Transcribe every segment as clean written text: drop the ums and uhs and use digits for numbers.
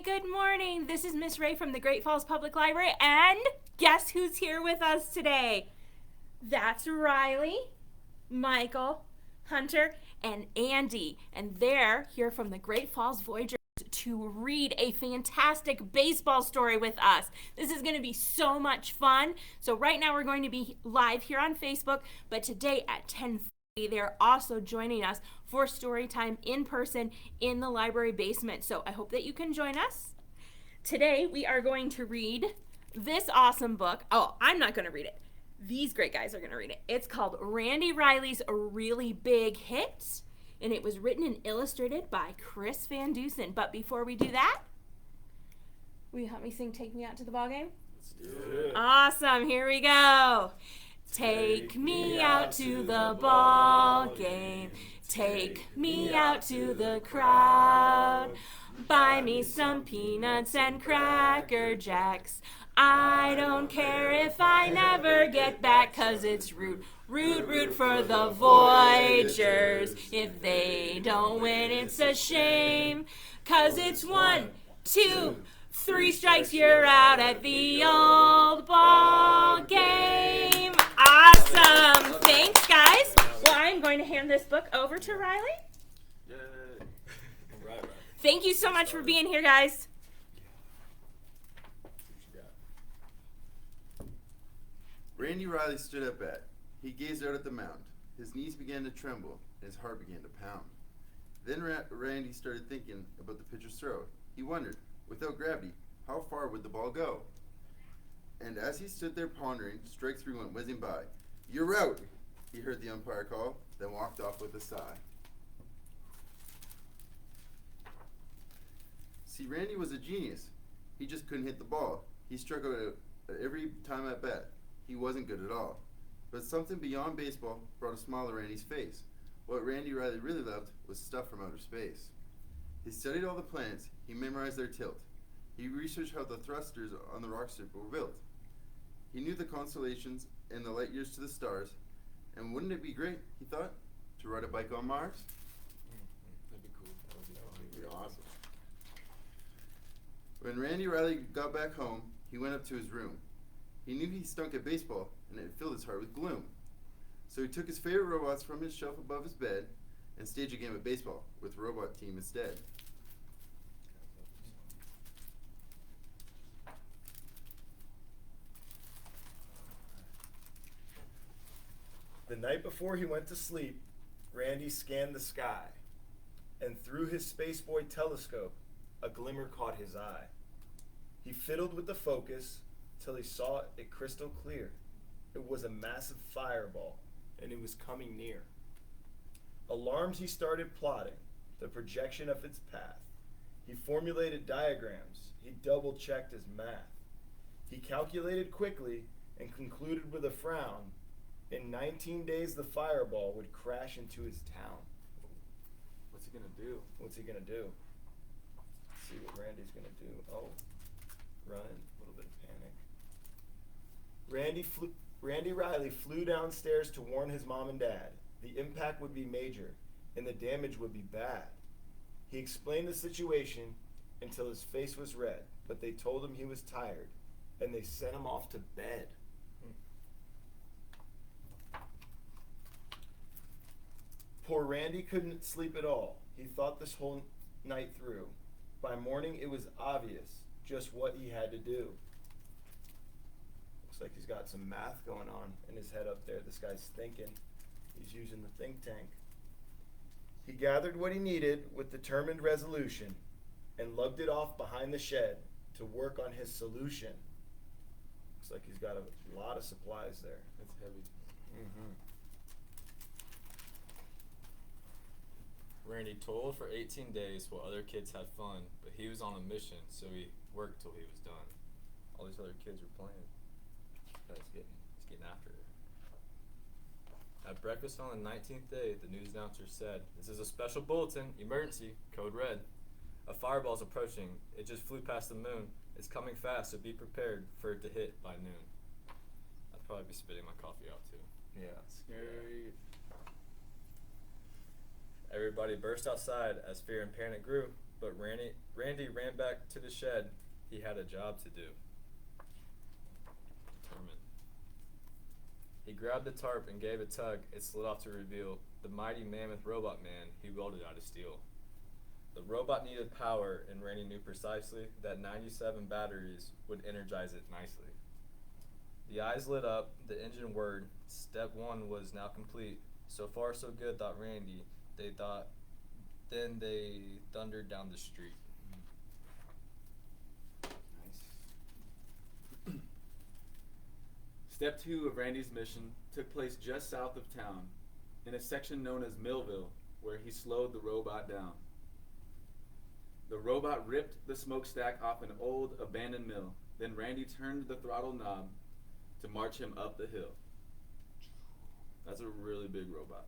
Good morning. This is Miss Ray from the Great Falls Public Library, and guess who's here with us today? That's Riley, Michael, Hunter, and Andy, and they're here from the Great Falls Voyagers to read a fantastic baseball story with us. This is going to be so much fun. So right now we're going to be live here on Facebook, but today at 10:30 they're also joining us for Storytime in person in the library basement. So I hope that you can join us. Today we are going to read this awesome book. Oh, I'm not going to read it. These great guys are going to read it. It's called Randy Riley's Really Big Hit, and it was written and illustrated by Chris Van Dusen. But before we do that, will you help me sing Take Me Out to the Ball Game? Let's do it. Awesome. Here we go. Take me out to the ball game. Take me out to the crowd. Buy me some peanuts and Cracker Jacks. I don't care if I never get back, 'cause it's root for the Voyagers. If they don't win, it's a shame, 'cause it's 1, 2, 3 strikes, you're out at the old ball game. Awesome. Thanks, guys. Well, I'm going to hand this book over to Riley. Yay. All right. Thank you so much for being here, guys. Randy Riley stood up at. He gazed out at the mound. His knees began to tremble, and his heart began to pound. Then Randy started thinking about the pitcher's throw. He wondered, without gravity, how far would the ball go? And as he stood there pondering, strike 3 went whizzing by. "You're out," he heard the umpire call, then walked off with a sigh. See, Randy was a genius. He just couldn't hit the ball. He struck out every time at bat. He wasn't good at all. But something beyond baseball brought a smile to Randy's face. What Randy Riley really loved was stuff from outer space. He studied all the planets. He memorized their tilt. He researched how the thrusters on the rock strip were built. He knew the constellations and the light years to the stars. And wouldn't it be great, he thought, to ride a bike on Mars? That'd be cool. That'd be awesome. When Randy Riley got back home, he went up to his room. He knew he stunk at baseball, and it filled his heart with gloom. So he took his favorite robots from his shelf above his bed and staged a game of baseball with the robot team instead. The night before he went to sleep, Randy scanned the sky, and through his Spaceboy telescope, a glimmer caught his eye. He fiddled with the focus till he saw it crystal clear. It was a massive fireball, and it was coming near. Alarmed, he started plotting the projection of its path. He formulated diagrams. He double-checked his math. He calculated quickly and concluded with a frown. In 19 days, the fireball would crash into his town. What's he gonna do? What's he gonna do? Let's see what Randy's gonna do. Oh, running, a little bit of panic. Randy Riley flew downstairs to warn his mom and dad. The impact would be major, and the damage would be bad. He explained the situation until his face was red, but they told him he was tired, and they sent him off to bed. Poor Randy couldn't sleep at all. He thought this whole night through. By morning, it was obvious just what he had to do. Looks like he's got some math going on in his head up there. This guy's thinking. He's using the think tank. He gathered what he needed with determined resolution and lugged it off behind the shed to work on his solution. Looks like he's got a lot of supplies there. That's heavy. Mm-hmm. Randy toiled for 18 days while other kids had fun, but he was on a mission, so he worked till he was done. All these other kids were playing. He's getting after it. At breakfast on the 19th day, the news announcer said, "This is a special bulletin, emergency, code red. A fireball's approaching. It just flew past the moon. It's coming fast, so be prepared for it to hit by noon." I'd probably be spitting my coffee out too. Yeah. Scary. Everybody burst outside as fear and panic grew. But Randy ran back to the shed. He had a job to do. Determined. He grabbed the tarp and gave a tug. It slid off to reveal the mighty mammoth robot man he welded out of steel. The robot needed power, and Randy knew precisely that 97 batteries would energize it nicely. The eyes lit up, the engine whirred. Step 1 was now complete. So far so good, thought Randy. Then they thundered down the street. Nice. Step 2 of Randy's mission took place just south of town, in a section known as Millville, where he slowed the robot down. The robot ripped the smokestack off an old, abandoned mill. Then Randy turned the throttle knob to march him up the hill. That's a really big robot.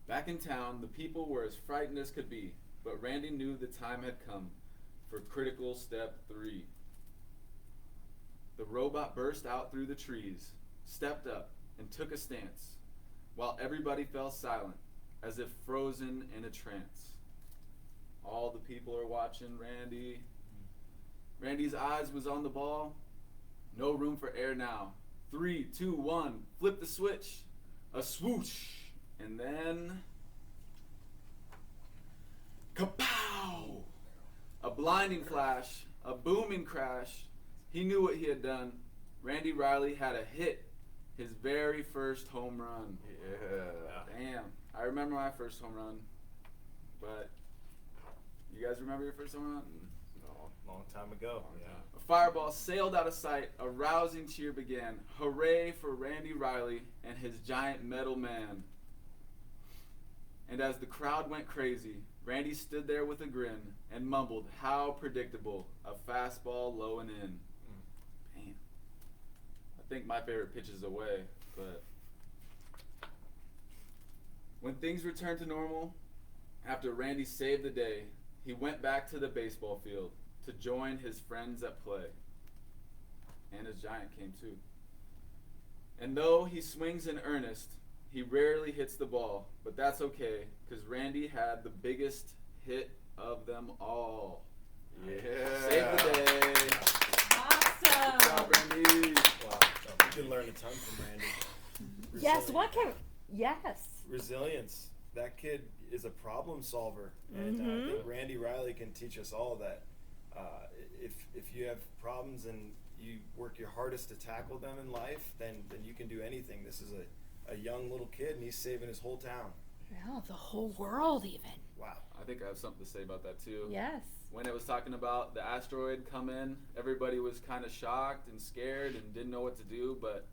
Back in town, the people were as frightened as could be, but Randy knew the time had come for critical step 3. The robot burst out through the trees, stepped up, and took a stance, while everybody fell silent, as if frozen in a trance. All the people are watching Randy. Randy's eyes was on the ball. No room for air now. 3, 2, 1, flip the switch. A swoosh. And then, kapow! A blinding flash, a booming crash. He knew what he had done. Randy Riley had a hit, his very first home run. Yeah. Damn. I remember my first home run, but you guys remember your first home run? No, long time ago. Yeah. A fireball sailed out of sight. A rousing cheer began. Hooray for Randy Riley and his giant metal man. And as the crowd went crazy, Randy stood there with a grin and mumbled, "How predictable, a fastball low and in." Damn. I think my favorite pitch is away, but when things returned to normal, after Randy saved the day, he went back to the baseball field to join his friends at play. And his giant came too. And though he swings in earnest, he rarely hits the ball, but that's okay, because Randy had the biggest hit of them all. Yeah. Save the day. Awesome. Good job, Randy. Wow. You can learn a ton from Randy. Yes, what can... Yes. Resilience. That kid is a problem solver, and I think Randy Riley can teach us all that if you have problems and you work your hardest to tackle them in life, then you can do anything. This is a young little kid, and he's saving his whole town. Yeah, the whole world even. Wow. I think I have something to say about that too. Yes. When it was talking about the asteroid come in, everybody was kind of shocked and scared and didn't know what to do, but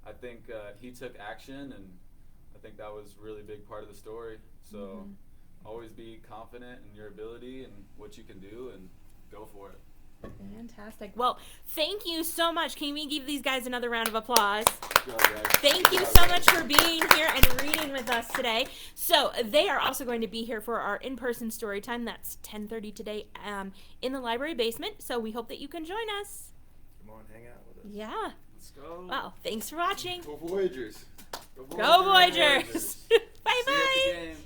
I think he took action, and I think that was a really big part of the story. So always be confident in your ability and what you can do, and go for it. Fantastic. Well, thank you so much. Can we give these guys another round of applause? Good job, guys. Thank you so much for being here and reading with us today. So they are also going to be here for our in-person story time. That's 10:30 today in the library basement. So we hope that you can join us. Come on, hang out with us. Yeah. Let's go. Well, thanks for watching. Go Voyagers. Go Voyagers. See you at the Bye-bye. game.